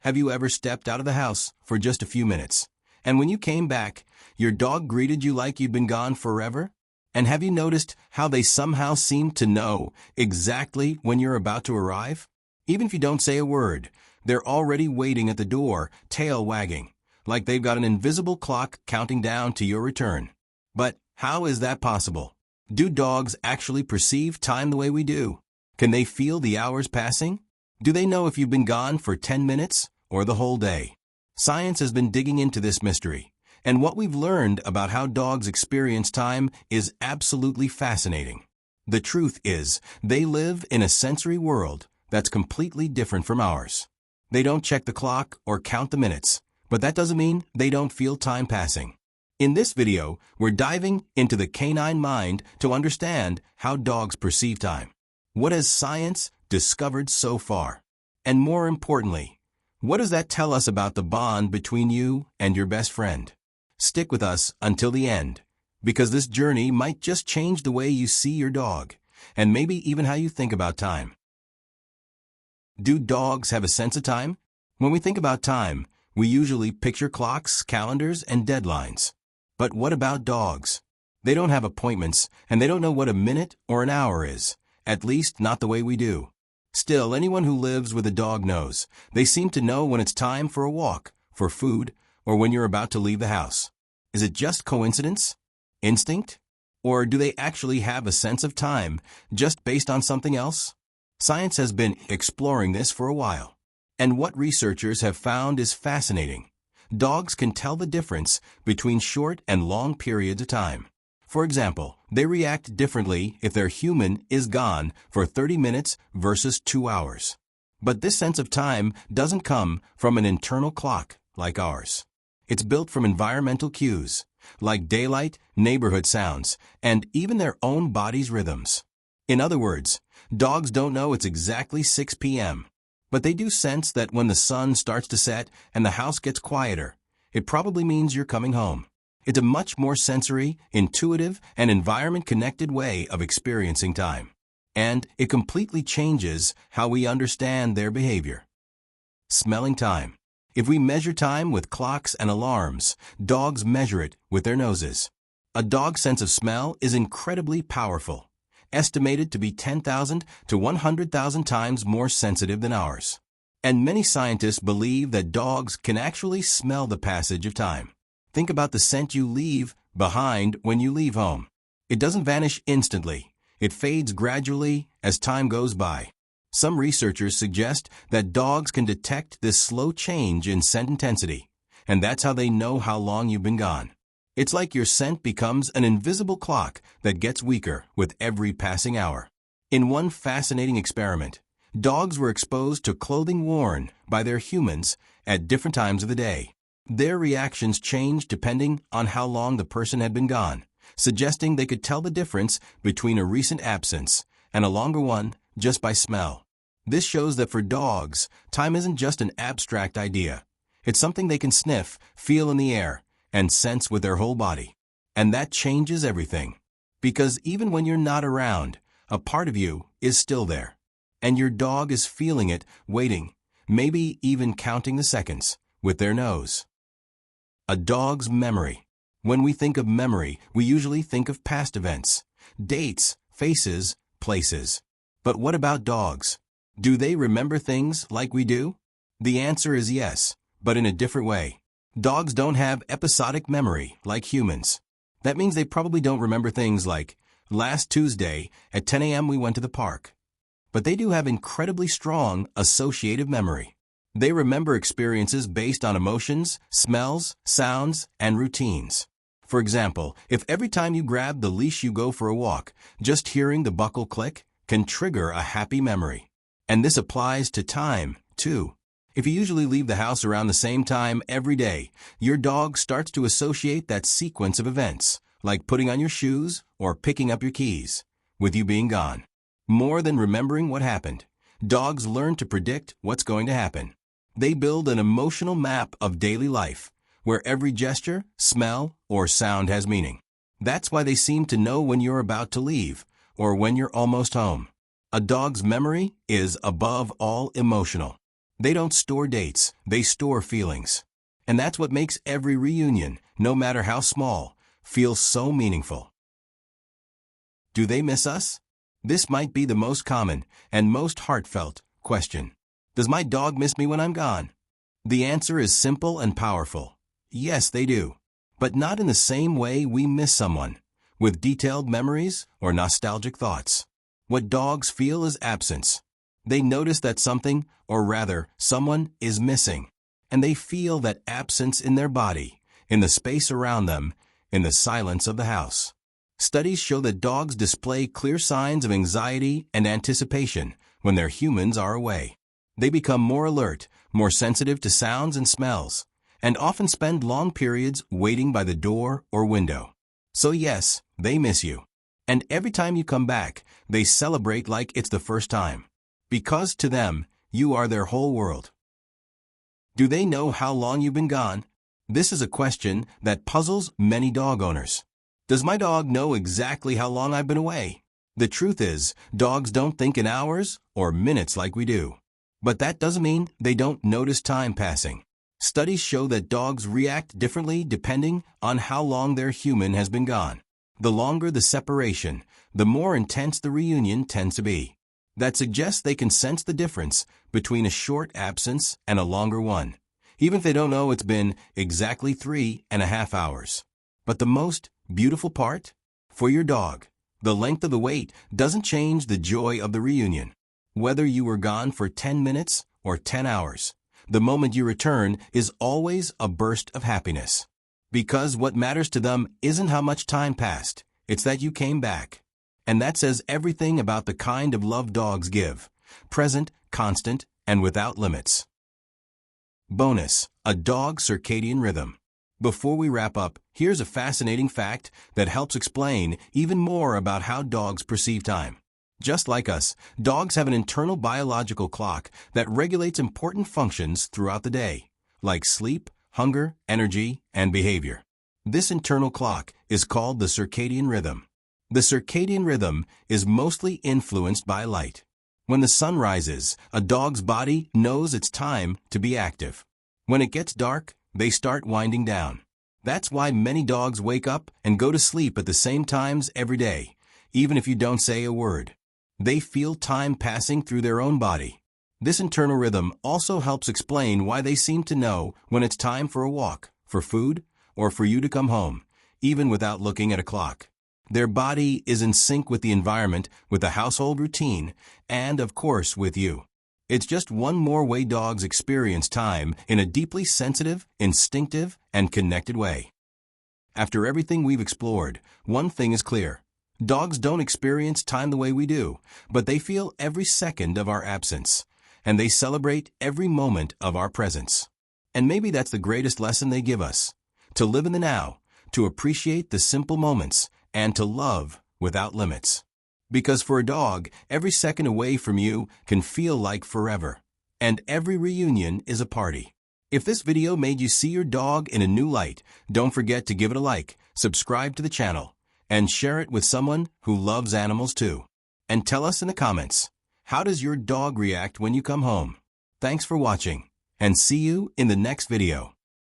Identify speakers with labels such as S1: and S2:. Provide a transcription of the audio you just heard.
S1: Have you ever stepped out of the house for just a few minutes, and when you came back, your dog greeted you like you'd been gone forever? And have you noticed how they somehow seem to know exactly when you're about to arrive? Even if you don't say a word, they're already waiting at the door, tail wagging, like they've got an invisible clock counting down to your return. But how is that possible? Do dogs actually perceive time the way we do? Can they feel the hours passing? Do they know if you've been gone for 10 minutes or the whole day? Science has been digging into this mystery, and what we've learned about how dogs experience time is absolutely fascinating. The truth is, they live in a sensory world that's completely different from ours. They don't check the clock or count the minutes, but that doesn't mean they don't feel time passing. In this video, we're diving into the canine mind to understand how dogs perceive time. What has science discovered so far? And more importantly, what does that tell us about the bond between you and your best friend? Stick with us until the end, because this journey might just change the way you see your dog, and maybe even how you think about time. Do dogs have a sense of time? When we think about time, we usually picture clocks, calendars, and deadlines. But what about dogs? They don't have appointments, and they don't know what a minute or an hour is, at least not the way we do. Still, anyone who lives with a dog knows. They seem to know when it's time for a walk, for food, or when you're about to leave the house. Is it just coincidence? Instinct? Or do they actually have a sense of time, just based on something else? Science has been exploring this for a while, and what researchers have found is fascinating. Dogs can tell the difference between short and long periods of time. For example, they react differently if their human is gone for 30 minutes versus 2 hours. But this sense of time doesn't come from an internal clock like ours. It's built from environmental cues, like daylight, neighborhood sounds, and even their own body's rhythms. In other words, dogs don't know it's exactly 6 p.m., but they do sense that when the sun starts to set and the house gets quieter, it probably means you're coming home. It's a much more sensory, intuitive, and environment-connected way of experiencing time. And it completely changes how we understand their behavior. Smelling time. If we measure time with clocks and alarms, dogs measure it with their noses. A dog's sense of smell is incredibly powerful, estimated to be 10,000 to 100,000 times more sensitive than ours. And many scientists believe that dogs can actually smell the passage of time. Think about the scent you leave behind when you leave home. It doesn't vanish instantly. It fades gradually as time goes by. Some researchers suggest that dogs can detect this slow change in scent intensity, and that's how they know how long you've been gone. It's like your scent becomes an invisible clock that gets weaker with every passing hour. In one fascinating experiment, dogs were exposed to clothing worn by their humans at different times of the day. Their reactions changed depending on how long the person had been gone, suggesting they could tell the difference between a recent absence and a longer one just by smell. This shows that for dogs, time isn't just an abstract idea. It's something they can sniff, feel in the air, and sense with their whole body. And that changes everything. Because even when you're not around, a part of you is still there. And your dog is feeling it, waiting, maybe even counting the seconds with their nose. A dog's memory. When we think of memory, we usually think of past events, dates, faces, places. But what about dogs? Do they remember things like we do? The answer is yes, but in a different way. Dogs don't have episodic memory like humans. That means they probably don't remember things like, last Tuesday at 10 a.m. we went to the park. But they do have incredibly strong associative memory. They remember experiences based on emotions, smells, sounds, and routines. For example, if every time you grab the leash you go for a walk, just hearing the buckle click can trigger a happy memory. And this applies to time, too. If you usually leave the house around the same time every day, your dog starts to associate that sequence of events, like putting on your shoes or picking up your keys, with you being gone. More than remembering what happened, dogs learn to predict what's going to happen. They build an emotional map of daily life, where every gesture, smell, or sound has meaning. That's why they seem to know when you're about to leave, or when you're almost home. A dog's memory is, above all, emotional. They don't store dates, they store feelings. And that's what makes every reunion, no matter how small, feel so meaningful. Do they miss us? This might be the most common and most heartfelt question. Does my dog miss me when I'm gone? The answer is simple and powerful. Yes, they do. But not in the same way we miss someone, with detailed memories or nostalgic thoughts. What dogs feel is absence. They notice that something, or rather, someone, is missing. And they feel that absence in their body, in the space around them, in the silence of the house. Studies show that dogs display clear signs of anxiety and anticipation when their humans are away. They become more alert, more sensitive to sounds and smells, and often spend long periods waiting by the door or window. So yes, they miss you. And every time you come back, they celebrate like it's the first time. Because to them, you are their whole world. Do they know how long you've been gone? This is a question that puzzles many dog owners. Does my dog know exactly how long I've been away? The truth is, dogs don't think in hours or minutes like we do. But that doesn't mean they don't notice time passing. Studies show that dogs react differently depending on how long their human has been gone. The longer the separation, the more intense the reunion tends to be. That suggests they can sense the difference between a short absence and a longer one, even if they don't know it's been exactly 3.5 hours. But the most beautiful part? For your dog, the length of the wait doesn't change the joy of the reunion. Whether you were gone for 10 minutes or 10 hours, the moment you return is always a burst of happiness. Because what matters to them isn't how much time passed, it's that you came back. And that says everything about the kind of love dogs give: present, constant, and without limits. Bonus: a dog's circadian rhythm. Before we wrap up, here's a fascinating fact that helps explain even more about how dogs perceive time. Just like us, dogs have an internal biological clock that regulates important functions throughout the day, like sleep, hunger, energy, and behavior. This internal clock is called the circadian rhythm. The circadian rhythm is mostly influenced by light. When the sun rises, a dog's body knows it's time to be active. When it gets dark, they start winding down. That's why many dogs wake up and go to sleep at the same times every day, even if you don't say a word. They feel time passing through their own body. This internal rhythm also helps explain why they seem to know when it's time for a walk, for food, or for you to come home, even without looking at a clock. Their body is in sync with the environment, with the household routine, and, of course, with you. It's just one more way dogs experience time in a deeply sensitive, instinctive, and connected way. After everything we've explored, one thing is clear. Dogs don't experience time the way we do, but they feel every second of our absence, and they celebrate every moment of our presence. And maybe that's the greatest lesson they give us: to live in the now, to appreciate the simple moments, and to love without limits. Because for a dog, every second away from you can feel like forever, and every reunion is a party. If this video made you see your dog in a new light, don't forget to give it a like, subscribe to the channel, and share it with someone who loves animals too. And tell us in the comments, how does your dog react when you come home? Thanks for watching, and see you in the next video.